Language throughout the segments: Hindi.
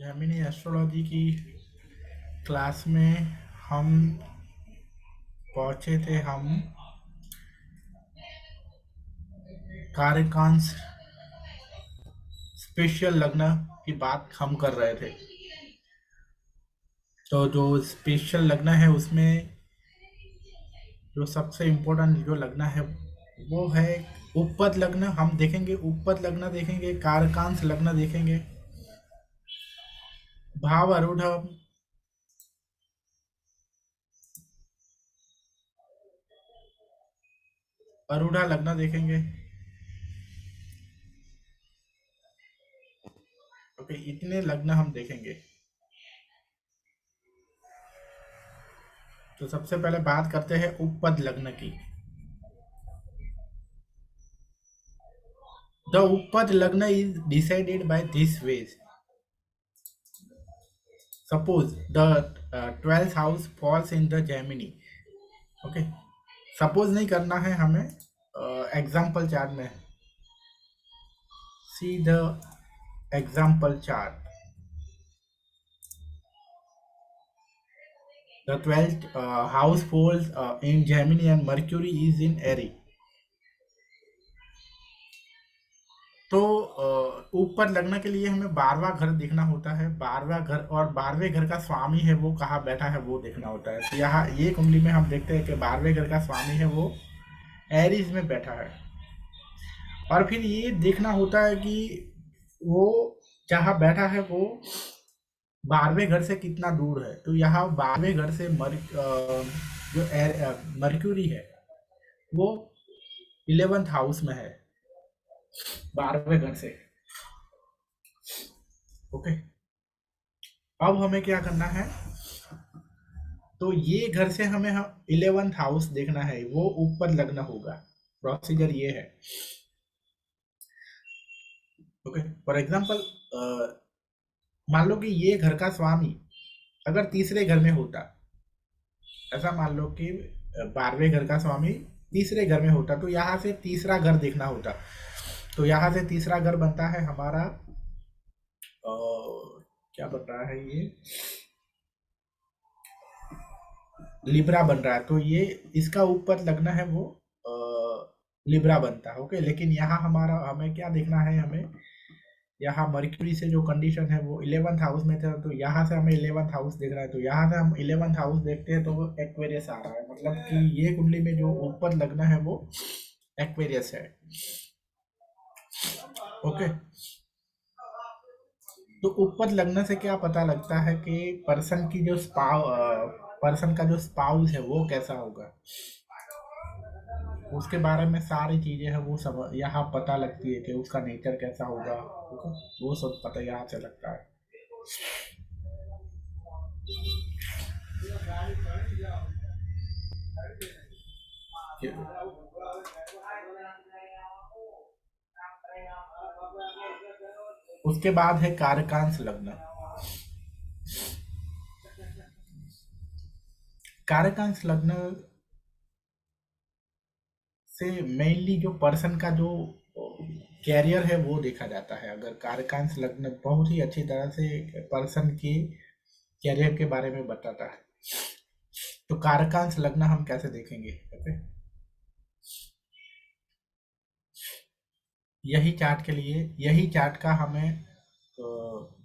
जेमिनी एस्ट्रोलॉजी की क्लास में हम पहुंचे थे। हम कार्यकांश स्पेशल लग्न की बात हम कर रहे थे। तो जो स्पेशल लग्न है उसमें जो सबसे इम्पोर्टेंट जो लग्न है वो है उपपद लग्न। हम देखेंगे उपपद लग्न, देखेंगे कारकांश लग्न, देखेंगे भाव आरूढ़, आरूढ़ा लग्न देखेंगे। ओके, इतने लग्न हम देखेंगे। तो सबसे पहले बात करते हैं उपपद लग्न की। द उपपद लग्न is decided by this ways. Suppose the 12th house falls in the Gemini. Okay, suppose नहीं करना है हमें, एग्जाम्पल चार्ट में see the example chart. The 12th house falls in Gemini and Mercury is इन Aries। तो ऊपर लगने के लिए हमें 12वां घर देखना होता है। 12वां घर और 12वें घर का स्वामी है वो कहाँ बैठा है वो देखना होता है। तो यहाँ ये कुंडली में हम देखते हैं कि 12वें घर का स्वामी है वो एरीज में बैठा है। और फिर ये देखना होता है कि वो जहाँ बैठा है वो 12वें घर से कितना दूर है। तो यहाँ 12वें घर से जो मर्क्यूरी है वो 11th हाउस में है 12वें घर से। ओके, अब हमें क्या करना है, तो ये घर से हमें 11th हाउस देखना है, वो ऊपर लगना होगा। प्रोसीजर ये है। ओके, फॉर एग्जांपल मान लो कि ये घर का स्वामी अगर तीसरे घर में होता, ऐसा मान लो कि 12वें घर का स्वामी तीसरे घर में होता, तो यहाँ से तीसरा घर देखना होता। तो यहाँ से तीसरा घर बनता है हमारा क्या बन रहा है, ये लिब्रा बन रहा है। तो ये इसका ऊपर लगना है वो लिब्रा बनता है। ओके, लेकिन यहाँ हमारा हमें क्या देखना है, हमें यहाँ मर्क्यूरी से जो कंडीशन है वो 11th हाउस में था। तो यहाँ से हमें 11th हाउस देख रहा है। तो यहाँ से हम 11th हाउस देखते हैं तो वो एक्वेरियस आ रहा है, मतलब कि ये कुंडली में जो ऊपर लगना है वो एक्वेरियस है। ओके, तो ऊपर लगने से क्या पता लगता है कि पर्सन का जो स्पाउस है वो कैसा होगा, उसके बारे में सारी चीजें हैं वो सब यहाँ पता लगती है कि उसका नेचर कैसा होगा। वो सब पता यहाँ से लगता है। उसके बाद है कारकांश लग्न। कारकांश लग्न से मेनली जो पर्सन का जो कैरियर है वो देखा जाता है। अगर कारकांश लग्न बहुत ही अच्छी तरह से पर्सन के कैरियर के बारे में बताता है। तो कारकांश लग्न हम कैसे देखेंगे? ओके, यही चार्ट के लिए, यही चार्ट का हमें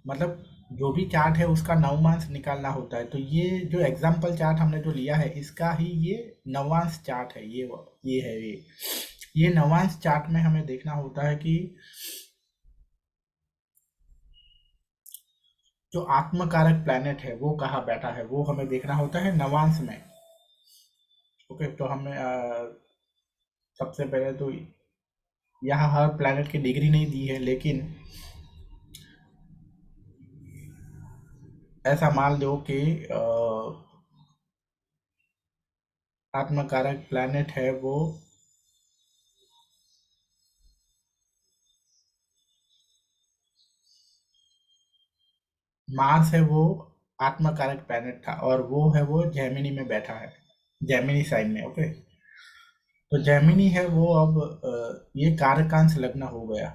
मतलब जो भी चार्ट है उसका नवमांश निकालना होता है। तो ये जो एग्जाम्पल चार्ट हमने जो लिया है इसका ही ये नवांश चार्ट है। ये है ये नवांश चार्ट में हमें देखना होता है कि जो आत्मकारक प्लैनेट है वो कहाँ बैठा है, वो हमें देखना होता है नवांश में। ओके, तो हमें सबसे पहले तो यहाँ हर प्लैनेट की डिग्री नहीं दी है, लेकिन ऐसा मान लो कि आत्मकारक प्लैनेट है वो मार्स है, वो आत्मकारक प्लैनेट था और वो है वो जेमिनी में बैठा है, जेमिनी साइन में। ओके, तो जेमिनी है वो अब ये कारकांश लग्न हो गया।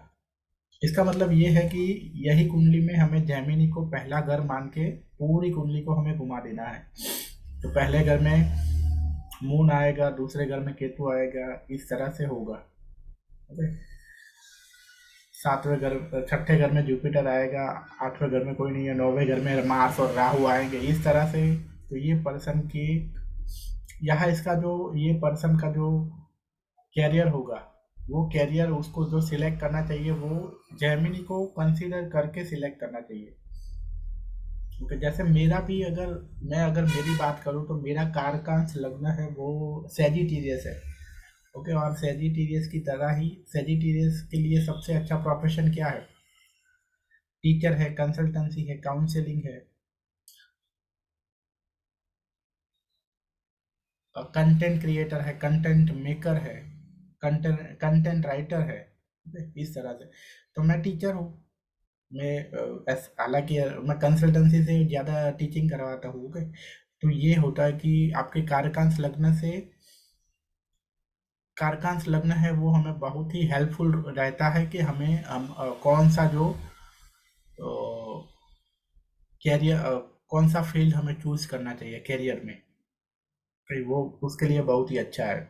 इसका मतलब ये है कि यही कुंडली में हमें जैमिनी को पहला घर मान के पूरी कुंडली को हमें घुमा देना है। तो पहले घर में मून आएगा, दूसरे घर में केतु आएगा, इस तरह से होगा। ओके, सातवें घर छठे घर में जुपिटर आएगा, आठवें घर में कोई नहीं है, नौवें घर में मार्स और राहु आएंगे, इस तरह से। तो ये पर्सन की यहाँ इसका जो ये पर्सन का जो कैरियर होगा, वो कैरियर उसको जो सिलेक्ट करना चाहिए वो जेमिनी को कंसीडर करके सिलेक्ट करना चाहिए। क्योंकि जैसे मेरा भी अगर मेरी बात करूँ तो मेरा कारकांश लग्न है वो सेजिटेरियस है। ओके, और सेजिटेरियस की तरह ही सेजिटेरियस के लिए सबसे अच्छा प्रोफेशन क्या है? टीचर है, कंसल्टेंसी है, काउंसलिंग है, कंटेंट क्रिएटर है, कंटेंट मेकर है, कंटेंट राइटर है। इस तरह से तो मैं टीचर हूँ। मैं हालांकि मैं कंसल्टेंसी से ज़्यादा टीचिंग करवाता हूँ। ओके, तो ये होता है कि आपके कारकांश लग्न है वो हमें बहुत ही हेल्पफुल रहता है कि हम कौन सा जो कैरियर कौन सा फील्ड हमें चूज करना चाहिए कैरियर में, तो वो उसके लिए बहुत ही अच्छा है।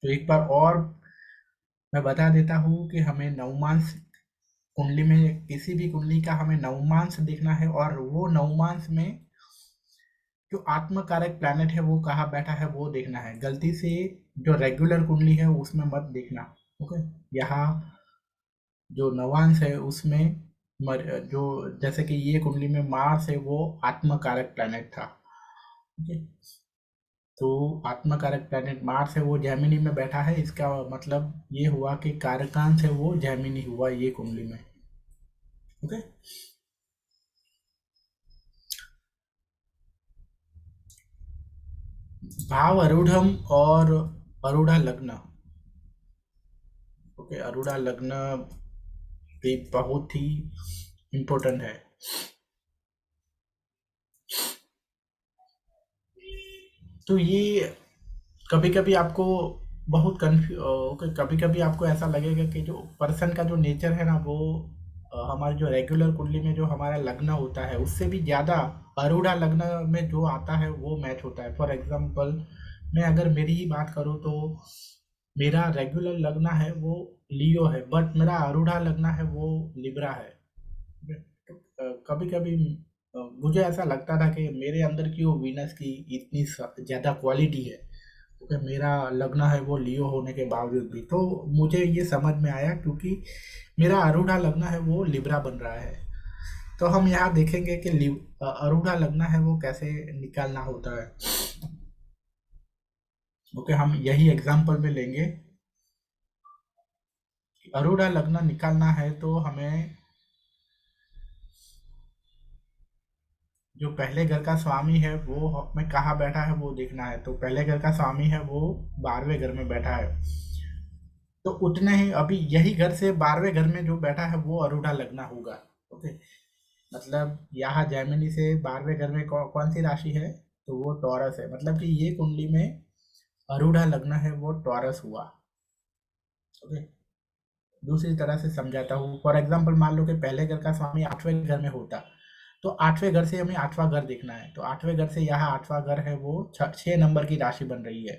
तो एक बार और मैं बता देता हूँ कि हमें नवमांश कुंडली में किसी भी कुंडली का हमें नवमांश देखना है, और वो नवमांश में जो आत्मकारक प्लैनेट है वो कहाँ बैठा है वो देखना है। गलती से जो रेगुलर कुंडली है उसमें मत देखना। ओके, यहाँ जो नवांश है उसमें जो जैसे कि ये कुंडली में मार्स है वो आत्मकारक प्लैनेट था। ओके, तो आत्मकारक प्लैनेट मार्स है वो जेमिनी में बैठा है, इसका मतलब ये हुआ कि कारकांश है वो जेमिनी हुआ ये कुंडली में। ओके, भाव अरूढ़म और अरूढ़ा लग्न। ओके, अरूढ़ा लग्न भी बहुत ही इम्पोर्टेंट है। तो ये कभी कभी आपको बहुत कभी कभी आपको ऐसा लगेगा कि जो पर्सन का जो नेचर है ना वो हमारे जो रेगुलर कुंडली में जो हमारा लग्न होता है उससे भी ज़्यादा अरूढ़ा लग्न में जो आता है वो मैच होता है। फॉर एग्जांपल, मैं अगर मेरी ही बात करूँ तो मेरा रेगुलर लग्न है वो लियो है, बट मेरा अरूढ़ा लग्न है वो लिब्रा है। तो कभी कभी मुझे ऐसा लगता था कि मेरे अंदर की वो वीनस की इतनी ज़्यादा क्वालिटी है, क्योंकि मेरा लग्न है वो लियो होने के बावजूद भी। तो मुझे ये समझ में आया क्योंकि मेरा अरूढ़ा लग्न है वो लिब्रा बन रहा है। तो हम यहाँ देखेंगे कि अरूढ़ा लग्न है वो कैसे निकालना होता है। ओके, हम यही एग्जाम्पल में लेंगे। अरूढ़ा लग्न निकालना है तो हमें जो पहले घर का स्वामी है वो में कहाँ बैठा है वो देखना है। तो पहले घर का स्वामी है वो 12वें घर में बैठा है। तो उतने ही अभी यही घर से 12वें घर में जो बैठा है वो अरूढ़ा लग्न होगा। ओके, मतलब यहाँ जैमिनी से 12वें घर में कौन सी राशि है? तो वो टॉरस है, मतलब कि ये कुंडली में अरूढ़ा लग्न है वो टॉरस हुआ। ओके, दूसरी तरह से समझाता हूँ। फॉर एग्जाम्पल, मान लो कि पहले घर का स्वामी 8वें घर में होता, तो 8वें घर से हमें 8वां घर देखना है। तो 8वें घर से यहाँ 8वां घर है वो 6 नंबर की राशि बन रही है।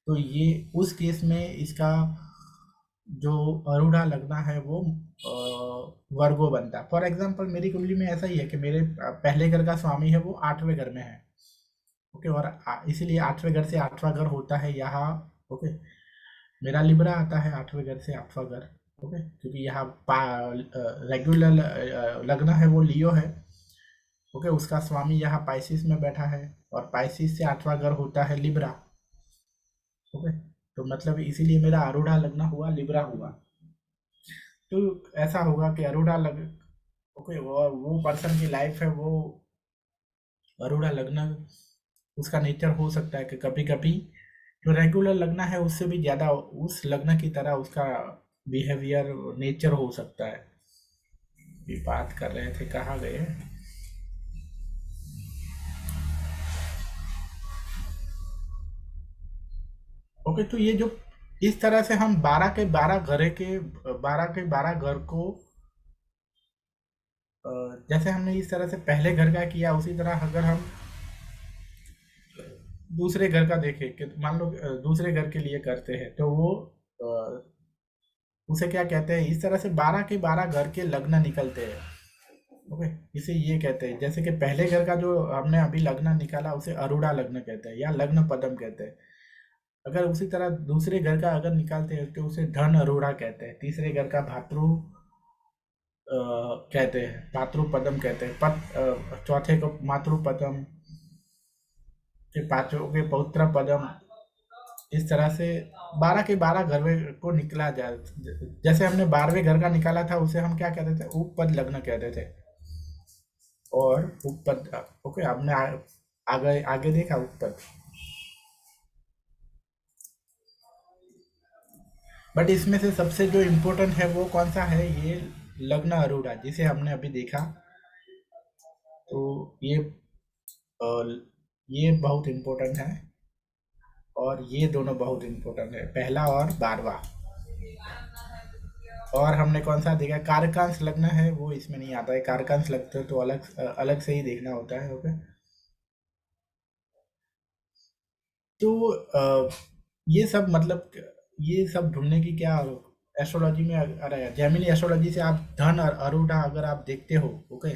तो ये उस केस में इसका जो अरूढ़ा लग्न है वो वर्गो बनता है। फॉर एग्जाम्पल, मेरी कुंडली में ऐसा ही है कि मेरे पहले घर का स्वामी है वो 8वें घर में है। ओके, और इसीलिए 8वें घर से 8वां घर होता है यहाँ। ओके, मेरा लिब्रा आता है 8वें घर से 8वां घर। ओके, क्योंकि यहाँ रेगुलर लग्न है वो लियो है। ओके, उसका स्वामी यहाँ पाइसिस में बैठा है, और पाइसिस से 8वां घर होता है लिब्रा। ओके, तो मतलब इसीलिए मेरा अरूढ़ा लग्न हुआ लिब्रा हुआ। तो ऐसा होगा कि अरूढ़ा लग ओके, और वो पर्सन की लाइफ है वो अरूढ़ा लग्न, उसका नेचर हो सकता है कि कभी कभी जो रेगुलर लग्न है उससे भी ज़्यादा उस लग्न की तरह उसका बिहेवियर नेचर हो सकता है। भी बात कर रहे थे, कहाँ गए? ओके, तो ये जो इस तरह से हम 12 घर को अ, जैसे हमने इस तरह से पहले घर का किया, उसी तरह अगर हम दूसरे घर का देखें कि मान लो दूसरे घर के लिए करते हैं, तो वो अ, उसे क्या कहते हैं, इस तरह से 12 घर के लग्न निकलते हैं। ओके, इसे ये कहते हैं, जैसे कि पहले घर का जो हमने अभी लग्न निकाला उसे अरूढ़ा लग्न कहते हैं या लग्न पदम कहते हैं। अगर उसी तरह दूसरे घर का अगर निकालते हैं तो उसे धन अरूढ़ा कहते हैं। तीसरे घर का कहते हैं, भातृपदम कहते हैं। चौथे को मातृपदम, फिर पांचों के पौत्र पदम। इस तरह से 12 घर को निकला जाए। जैसे हमने 12वें घर का निकाला था उसे हम क्या कहते थे, उपपद लग्न कहते थे। और उपपद, ओके, हमने आगे आगे देखा उपपद। बट इसमें से सबसे जो इम्पोर्टेंट है वो कौन सा है, ये लग्न अरूढ़ा जिसे हमने अभी देखा। तो अ, ये बहुत इम्पोर्टेंट है, और ये दोनों बहुत इम्पोर्टेंट है, पहला और 12वां। और हमने कौन सा देखा, कारकांश लग्न है, वो इसमें नहीं आता है। कारकांश लगता है तो अलग अलग से ही देखना होता है। ओके, तो ये सब मतलब, ये सब ढूंढने की क्या, एस्ट्रोलॉजी में अरे जेमिनी एस्ट्रोलॉजी से आप धन और अरूढ़ा अगर आप देखते हो, ओके,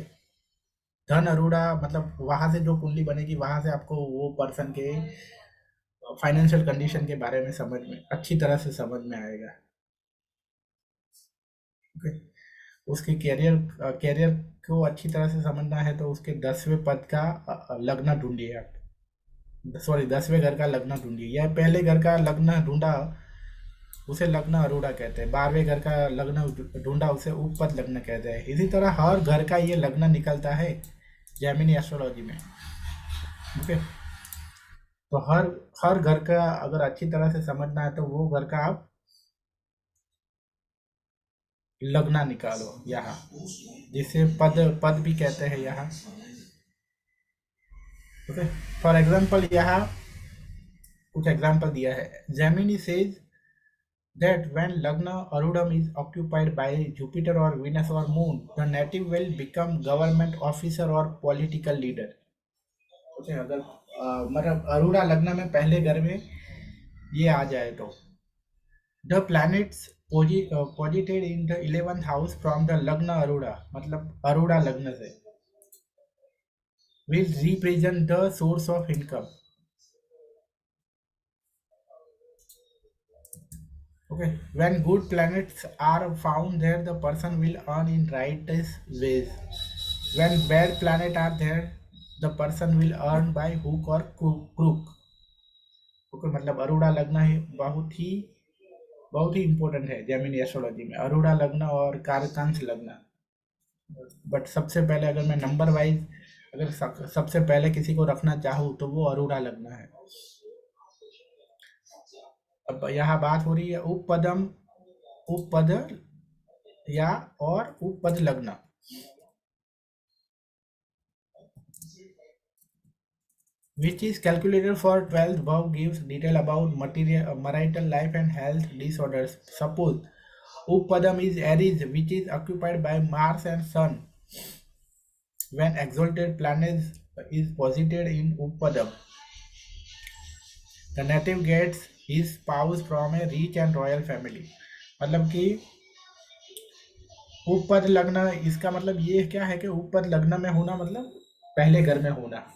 धन अरूढ़ा मतलब वहां से जो कुंडली बनेगी वहां से आपको वो पर्सन के फाइनेंशियल कंडीशन के बारे में समझ में अच्छी तरह से समझ में आएगा। ओके, उसके कैरियर को अच्छी तरह से समझना है तो उसके 10वें पद का लग्न ढूंढिए आप। सॉरी, 10वें घर का लग्न ढूंढिए, या पहले घर का लग्न ढूंढा उसे लग्न अरूढ़ा कहते हैं। 12वें घर का लग्न ढूंढा उसे उपपद लग्न कहते हैं। इसी तरह हर घर का ये लग्न निकलता है जैमिनी एस्ट्रोलॉजी में। ओके, तो हर हर घर का अगर अच्छी तरह से समझना है तो वो घर का आप लग्ना निकालो यहाँ, जिसे पद पद भी कहते हैं यहाँ। ओके, फॉर एग्जाम्पल यहाँ कुछ एग्जाम्पल दिया है। Gemini says that when Lagna Arudam is occupied by Jupiter or Venus or Moon, the native will become government officer or political leader. Okay, अगर मतलब अरूढ़ा लग्न में पहले घर में ये आ जाए तो the planets posited in the 11th house from the lagna arudha, मतलब अरूढ़ा लग्न से, will represent the source of income. Okay, when good planets are found there, the person will earn in righteous ways. When bad planets are there, the person will earn by hook or crook. Okay, मतलब अरूढ़ा लग्न है, बहुत ही इम्पोर्टेंट है जेमिनी एस्ट्रोलॉजी में, अरूढ़ा लग्न और कारकांश लग्न। बट सबसे पहले अगर मैं नंबर वाइज अगर सबसे पहले किसी को रखना चाहूँ तो वो अरूढ़ा लग्न है। अब यहाँ बात हो रही है उपपद या और उपपद लग्न। Which is calculated for 12th above, gives detail about marital life and health disorders. Suppose Uppadam is Aries, which is occupied by Mars and Sun. When exalted planet is posited in Uppadam, the native gets his spouse from a rich and royal family. मतलब कि उपपद लग्न, इसका मतलब ये क्या है कि उपपद लग्न में होना मतलब पहले घर में होना।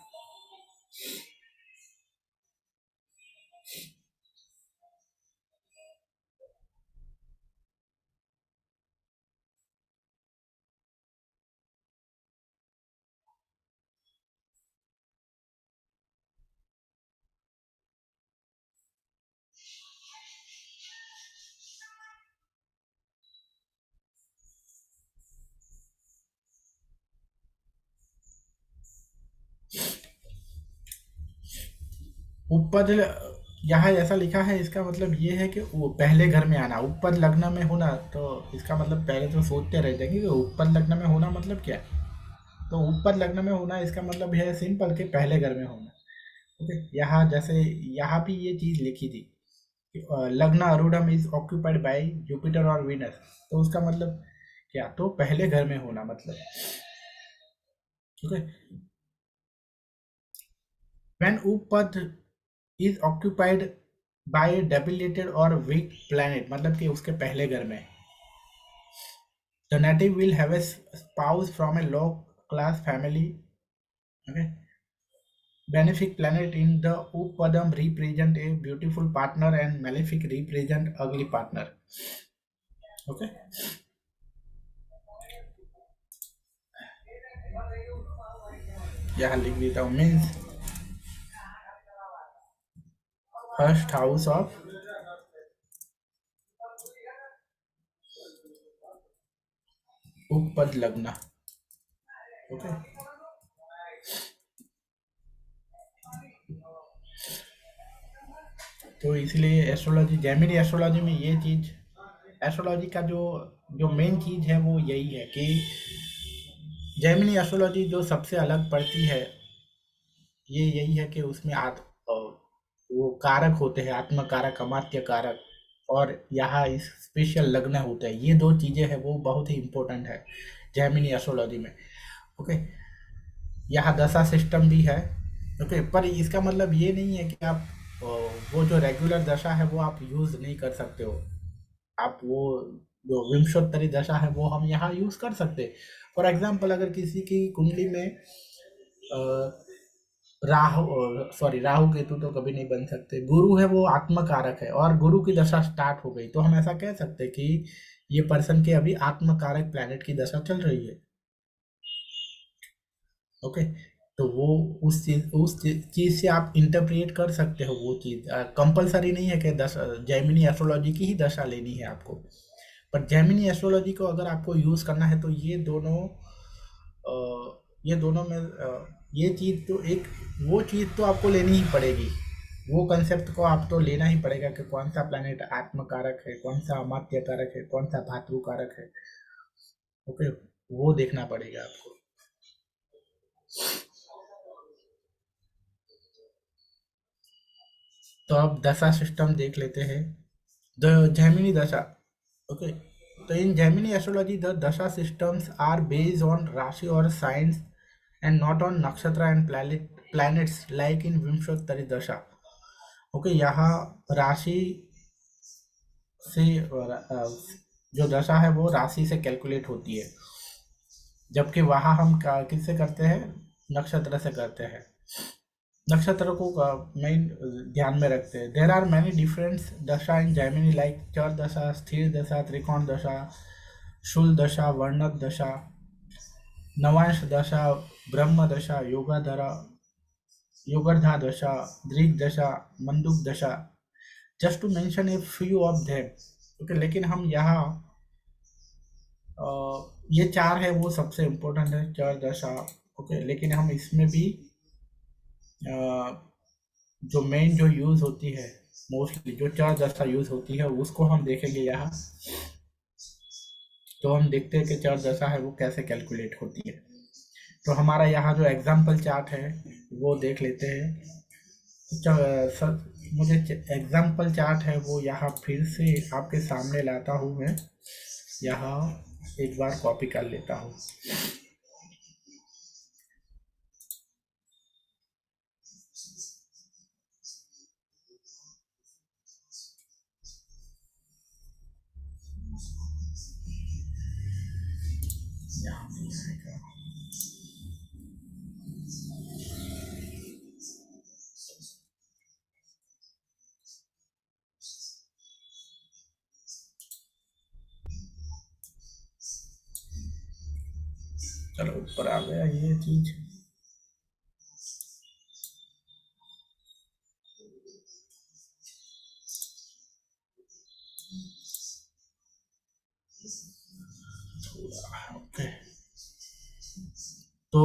उपपद यहाँ ऐसा लिखा है, इसका मतलब ये है कि वो पहले घर में आना, उपपद लग्न में होना। तो इसका मतलब पहले तो सोचते रह जाएंगे कि उपपद लग्न में होना मतलब क्या। तो उपपद लग्न में होना इसका मतलब है सिंपल के पहले घर में होना। ओके, यहाँ जैसे यहाँ भी ये चीज़ लिखी थी लग्न अरूढ़म इज ऑक्यूपाइड बाय जुपिटर और वीनस, तो उसका मतलब क्या, तो पहले घर में होना मतलब, ठीक है। व्हेन उपपद इज ऑक्यूपाइड बाय डेबिलिटेड और वीक प्लैनेट, मतलब कि उसके पहले घर में, the native will have a spouse from A low class family, okay. Benefic planet in the Uppadam represent a beautiful partner and malefic represent ugly partner. Okay. यहाँ लिख देता हूँ, मीन्स फर्स्ट हाउस ऑफ उपपद लग्न, ओके। तो इसलिए एस्ट्रोलॉजी, जेमिनी एस्ट्रोलॉजी में ये चीज, एस्ट्रोलॉजी का जो जो मेन चीज है वो यही है कि जेमिनी एस्ट्रोलॉजी जो सबसे अलग पड़ती है ये यही है कि उसमें वो कारक होते हैं, आत्म कारक, अमात्य कारक, और यहाँ इस स्पेशल लग्न होते हैं। ये दो चीजें हैं वो बहुत ही इंपॉर्टेंट है जेमिनी एस्ट्रोलॉजी में, ओके। यहाँ दशा सिस्टम भी है, ओके। पर इसका मतलब ये नहीं है कि आप वो जो रेगुलर दशा है वो आप यूज नहीं कर सकते हो। आप वो जो विंशोत्तरी दशा है वो हम यहाँ यूज कर सकते। फॉर एग्जाम्पल, अगर किसी की कुंडली में राहु केतु तो कभी नहीं बन सकते, गुरु है वो आत्मकारक है और गुरु की दशा स्टार्ट हो गई, तो हम ऐसा कह सकते हैं कि ये पर्सन के अभी आत्मकारक प्लैनेट की दशा चल रही है, ओके। तो वो उस चीज से आप इंटरप्रेट कर सकते हो, वो चीज कंपलसरी नहीं है कि जैमिनी एस्ट्रोलॉजी की ही दशा लेनी है आपको। पर जैमिनी एस्ट्रोलॉजी को अगर आपको यूज करना है तो ये दोनों में ये चीज तो एक, वो चीज तो आपको लेनी ही पड़ेगी, वो कंसेप्ट को आप तो लेना ही पड़ेगा कि कौन सा प्लैनेट आत्मकारक है, कौन सा अमात्य कारक है, कौन सा धातु कारक है, ओके। वो देखना पड़ेगा आपको। तो अब दशा सिस्टम देख लेते हैं, द जैमिनी दशा, ओके। तो इन जैमिनी एस्ट्रोलॉजी द दशा सिस्टम्स आर बेस्ड ऑन राशि और साइंस एंड नॉट ऑन नक्षत्र एंड प्लैनेट्स लाइक इन विंशोत्तरी दशा, ओके। यहाँ राशि से जो दशा है वो राशि से कैलकुलेट होती है, जबकि वहाँ हम किससे करते हैं, नक्षत्र से करते हैं। नक्षत्र को मेन ध्यान में रखते हैं। देर आर मैनी डिफरेंट दशा इन जैमिनी लाइक चर दशा, स्थिर दशा, त्रिकोण दशा, शूल दशा, वर्णक दशा, नवांश दशा, ब्रह्म दशा, योगर्धा दशा, दृग दशा, मंदुक दशा, just to mention a few of them, okay. लेकिन हम यहाँ ये चार है वो सबसे इम्पोर्टेंट है, चर दशा, ओके। लेकिन हम इसमें भी जो मेन जो यूज होती है, मोस्टली जो चार दशा यूज होती है उसको हम देखेंगे यहाँ। तो हम देखते हैं कि चार दशा है वो कैसे कैलकुलेट होती है। तो हमारा यहाँ जो एग्जाम्पल चार्ट है वो देख लेते हैं। सर, मुझे एग्जाम्पल चार्ट है वो यहाँ फिर से आपके सामने लाता हूँ मैं, यहाँ एक बार कॉपी कर लेता हूँ। यहाँ नहीं आएगा, चलो ऊपर आ गया ये चीज। ओके, तो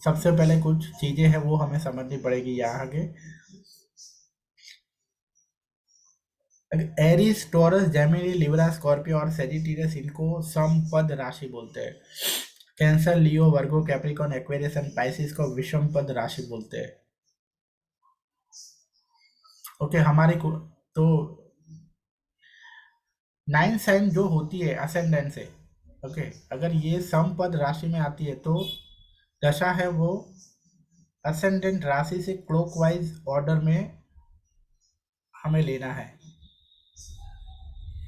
सबसे पहले कुछ चीजें हैं वो हमें समझनी पड़ेगी यहाँ आगे। Aries, taurus, Gemini, Libra, Scorpio और सेजिटेरियस, इनको समपद राशि बोलते हैं। Cancer, Leo, Virgo, Capricorn, Aquarius and Pisces को विषम पद राशि बोलते हैं, ओके। तो नाइन साइन जो होती है असेंडेंट से, ओके, अगर ये सम पद राशि में आती है तो दशा है वो असेंडेंट राशि से क्लॉकवाइज ऑर्डर में हमें लेना है।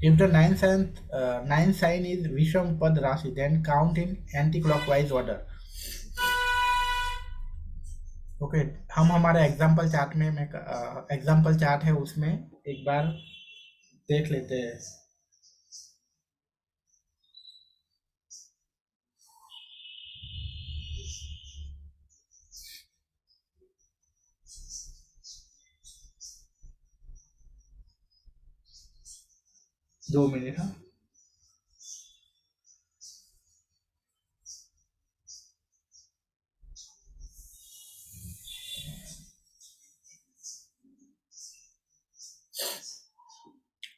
If the nine sign is विषम पद राशि then count in anti clockwise order. Okay, हम हमारे एग्जाम्पल चार्ट में एग्जाम्पल चार्ट है उसमें एक बार देख लेते हैं। 2 मिनट, हाँ।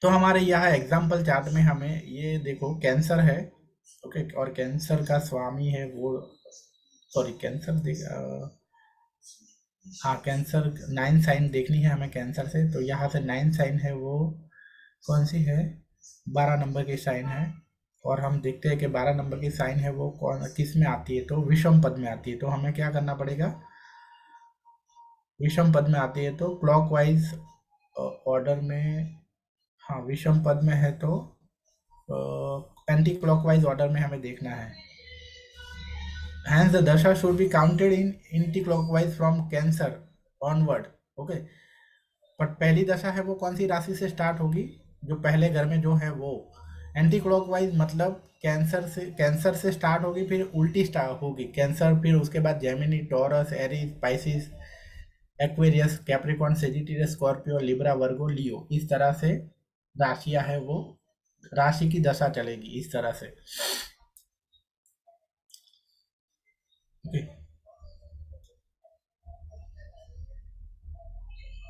तो हमारे यहाँ एग्जाम्पल चार्ट में हमें ये देखो कैंसर है, ओके, और कैंसर का स्वामी है वो, सॉरी कैंसर हाँ कैंसर, नाइन साइन देखनी है हमें कैंसर से, तो यहाँ से नाइन साइन है वो कौन सी है, 12 नंबर की साइन है। और हम देखते हैं कि 12 नंबर की साइन है वो कौन किस में आती है, तो विषम पद में आती है, तो हमें क्या करना पड़ेगा, विषम पद में आती है तो क्लॉकवाइज ऑर्डर में, हाँ विषम पद में है तो एंटी क्लॉकवाइज ऑर्डर में हमें देखना है। Hence the dasha should be counted in anti-clockwise from Cancer onward. Okay, but पहली दशा है वो कौन सी राशि से स्टार्ट होगी, जो पहले घर में जो है वो एंटी क्लॉकवाइज, मतलब कैंसर से स्टार्ट होगी, फिर उल्टी स्टार्ट होगी कैंसर, फिर उसके बाद Gemini, Taurus, Aries, Pisces, Aquarius, Capricorn, Sagittarius, Scorpio, Libra, Virgo, Leo, इस तरह से राशियां है वो, राशि की दशा चलेगी इस तरह से। ओके,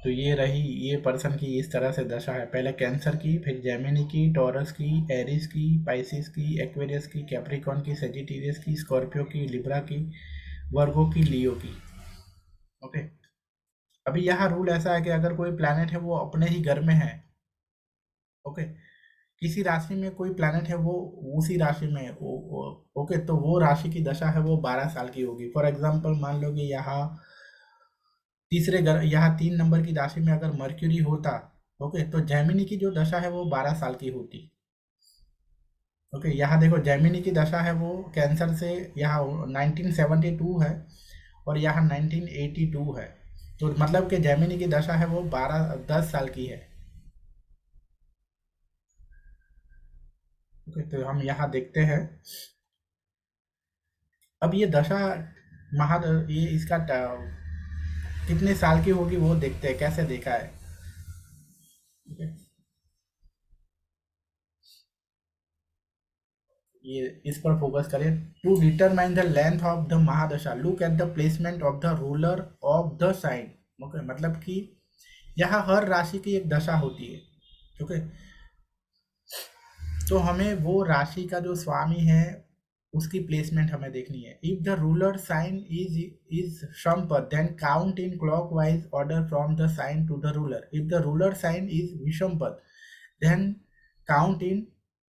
तो ये रही, ये पर्सन की इस तरह से दशा है, पहले कैंसर की, फिर जेमिनी की, टॉरस की, एरिस की, पाइसिस की, एक्वेरियस की, कैप्रिकॉर्न की, सेजिटेरियस की, स्कॉर्पियो की, लिब्रा की, वर्गो की, लियो की। ओके, अभी यहाँ रूल ऐसा है कि अगर कोई प्लैनेट है वो अपने ही घर में है, ओके, किसी राशि में कोई प्लैनेट है वो उसी राशि में है, ओके, तो वो राशि की दशा है वो 12 साल की होगी। फॉर एग्जाम्पल मान लो कि यहाँ तीसरे घर, यहाँ 3 नंबर की राशि में अगर मर्क्यूरी होता, ओके, तो जैमिनी की जो दशा है वो 12 साल की होती। ओके, यहाँ देखो जैमिनी की दशा है वो कैंसर से यहाँ 1972 है, और यहाँ 1982 है, तो मतलब कि जैमिनी की दशा है वो 10 साल की है। ओके, तो हम यहाँ देखते हैं, अब ये दशा महा ये इसका कितने साल की होगी वो देखते हैं, कैसे देखा है। ओके, ये इस पर फोकस करें। To determine the length of the mahadasha look at the placement of the ruler of the sign. Okay, मतलब कि यहाँ हर राशि की एक दशा होती है, ओके, तो हमें वो राशि का जो स्वामी है उसकी प्लेसमेंट हमें देखनी है। If the ruler sign is samapad then count in clockwise order from the sign to the ruler. If the ruler sign is vishamapad then count in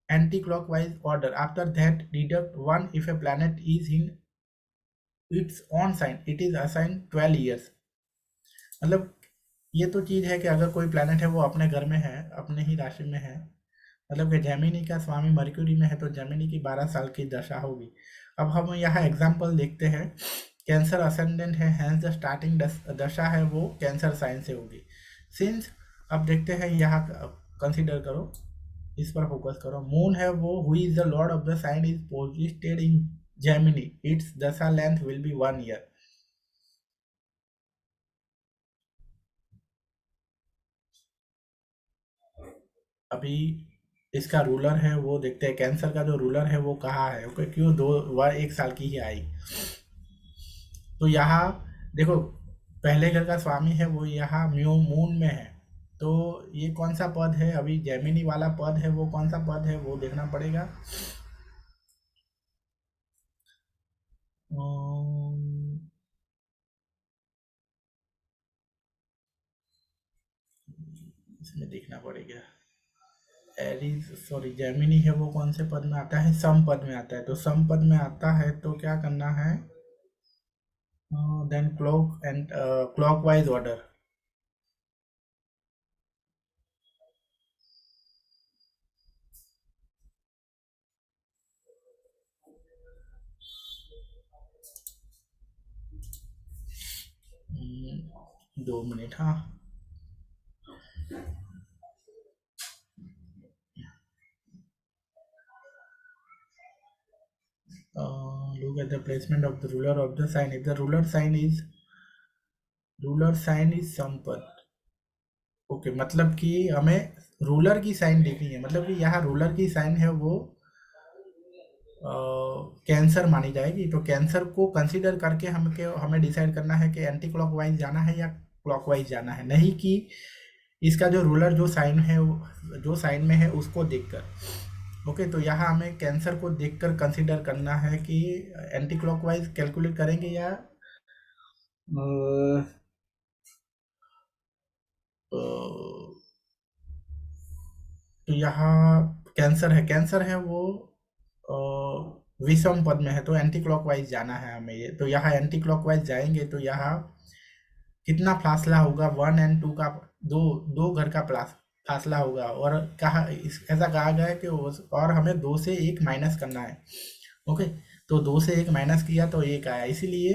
anti-clockwise order. After that, deduct 1 if a planet is in its own sign. It is assigned 12 years. मतलब ये तो चीज़ है कि अगर कोई प्लैनेट है वो अपने घर में है, अपने ही राशि में है, मतलब कि जेमिनी का स्वामी मर्क्यूरी में है, तो जेमिनी की 12 साल की दशा होगी। अब हम यहाँ एग्जाम्पल देखते हैं। कैंसर असेंडेंट है, हैंस द स्टार्टिंग दशा है वो कैंसर साइन से होगी। सिंस, अब देखते हैं यहाँ, कंसिडर करो, इस पर फोकस करो। मून है वो who is the lord of the sign is posited in Gemini, it's dasha length will be 1 year. अभी इसका रूलर है वो देखते हैं, कैंसर का जो रूलर है वो कहाँ है, ओके, क्यों दो वह 1 साल की ही आई। तो यहाँ देखो, पहले घर का स्वामी है वो यहाँ म्यू मून में है, तो ये कौन सा पद है, अभी जेमिनी वाला पद है वो कौन सा पद है वो देखना पड़ेगा। अम्म, इसमें देखना पड़ेगा, एरीज सॉरी जेमिनी है वो कौन से पद में आता है, सम पद में आता है। तो सम पद में आता है तो क्या करना है, then clock and clockwise order. Hmm, 2 minute, हाँ। Look at the placement of the ruler of the sign. If the ruler sign is samapad, okay, मतलब कि हमें रूलर की साइन देखनी है, मतलब कि यहाँ रूलर की साइन है वो कैंसर मानी जाएगी। तो कैंसर को कंसीडर करके हमें डिसाइड करना है कि एंटी क्लॉकवाइज जाना है या क्लॉकवाइज जाना है, नहीं कि इसका जो रूलर जो साइन है जो साइन में है उसको देखकर। ओके, तो यहाँ हमें कैंसर को देखकर कंसीडर करना है कि एंटी क्लॉकवाइज कैलकुलेट करेंगे या तो यहाँ कैंसर है वो विषम पद में है, तो एंटी क्लॉकवाइज जाना है हमें। ये तो यहाँ एंटी क्लॉकवाइज जाएंगे तो यहाँ कितना फासला होगा, 1 और 2 का, दो दो घर का फासला होगा। और ऐसा कहा गया है कि और हमें 2 से 1 माइनस करना है। ओके, तो 2 से 1 माइनस किया तो 1 आया, इसीलिए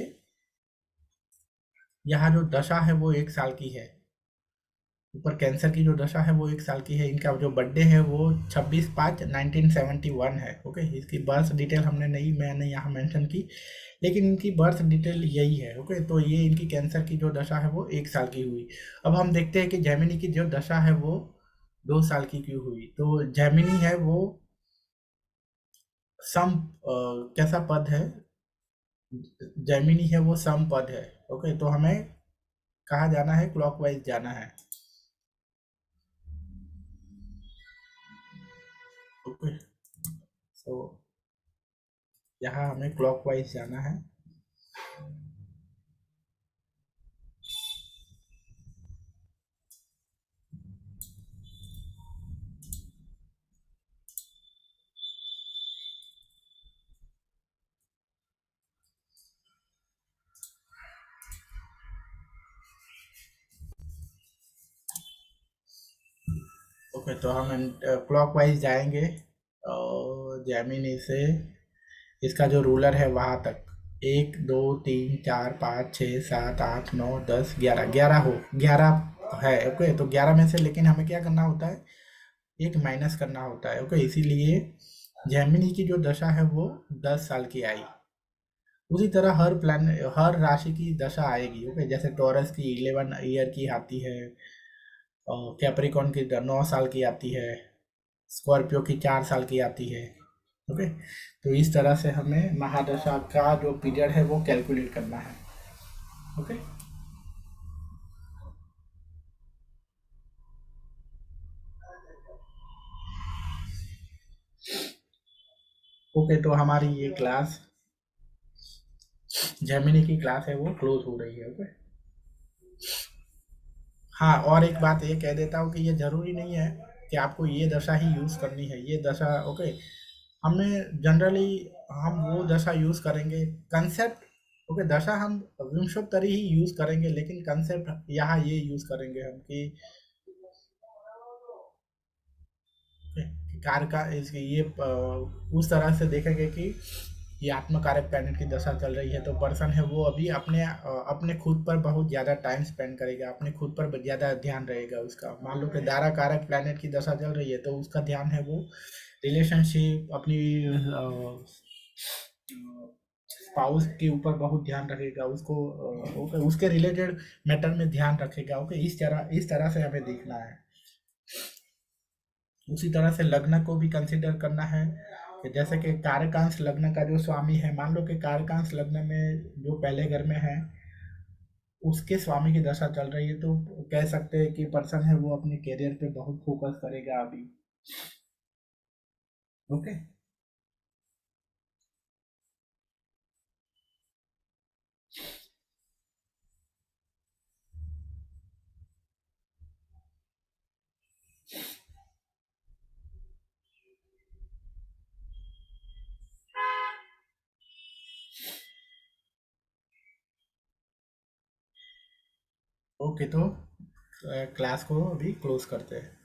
यहाँ जो दशा है वो 1 साल की है। ऊपर कैंसर की जो दशा है वो 1 साल की है। इनका जो बर्थडे है वो 26/5/1971 है। ओके, इसकी बर्थ डिटेल मैंने यहाँ मेंशन की, लेकिन इनकी बर्थ डिटेल यही है। ओके, तो ये इनकी कैंसर की जो दशा है वो 1 साल की हुई। अब हम देखते हैं कि जेमिनी की जो दशा है वो 2 साल की क्यों हुई। तो जेमिनी है वो सम कैसा पद है, जेमिनी है वो सम पद है। ओके, तो हमें कहाँ जाना है, क्लॉकवाइज जाना है। ओके, तो यहाँ हमें क्लॉकवाइज जाना है। ओके, तो हम क्लॉकवाइज जाएंगे और जेमिनी से इसका जो रूलर है वहाँ तक, 1 2 3 4 5 6 7 8 9 10 11, 11 हो, 11 है। ओके, तो 11 में से लेकिन हमें क्या करना होता है, 1 माइनस करना होता है। ओके, इसीलिए जेमिनी की जो दशा है वो 10 साल की आई। उसी तरह हर राशि की दशा आएगी। ओके, जैसे टॉरस की 11 ईयर की आती है, कैप्रिकॉन की 9 साल की आती है, स्कॉर्पियो की 4 साल की आती है। ओके, तो इस तरह से हमें महादशा का जो पीरियड है वो कैलकुलेट करना है। ओके, ओके, तो हमारी ये क्लास जेमिनी की क्लास है वो क्लोज हो रही है। ओके, हाँ, और एक बात ये कह देता हूँ कि ये ज़रूरी नहीं है कि आपको ये दशा ही यूज़ करनी है, ये दशा। ओके, हमें जनरली हम वो दशा यूज़ करेंगे, कंसेप्ट। ओके, दशा हम विंशोत्तरी ही यूज़ करेंगे, लेकिन कंसेप्ट यहाँ ये यूज़ करेंगे हम कि कार का इसकी ये उस तरह से देखेंगे कि ये आत्मकारक प्लैनेट की दशा चल रही है, तो पर्सन है वो अभी अपने खुद पर बहुत ज़्यादा टाइम स्पेंड करेगा, अपने खुद पर ज़्यादा ध्यान रहेगा उसका। मान लो कि दारा कारक प्लैनेट की दशा चल रही है तो उसका ध्यान है वो रिलेशनशिप, अपनी स्पाउस के ऊपर बहुत ध्यान रखेगा, उसको ओके, उसके रिलेटेड मैटर में ध्यान रखेगा। ओके, इस तरह से हमें देखना है। उसी तरह से लग्न को भी कंसिडर करना है कि जैसे कि कारकांश लग्न का जो स्वामी है, मान लो कि कारकांश लग्न में जो पहले घर में है उसके स्वामी की दशा चल रही है, तो कह सकते हैं कि पर्सन है वो अपने करियर पे बहुत फोकस करेगा अभी। ओके, ओके, तो क्लास को अभी क्लोज करते हैं।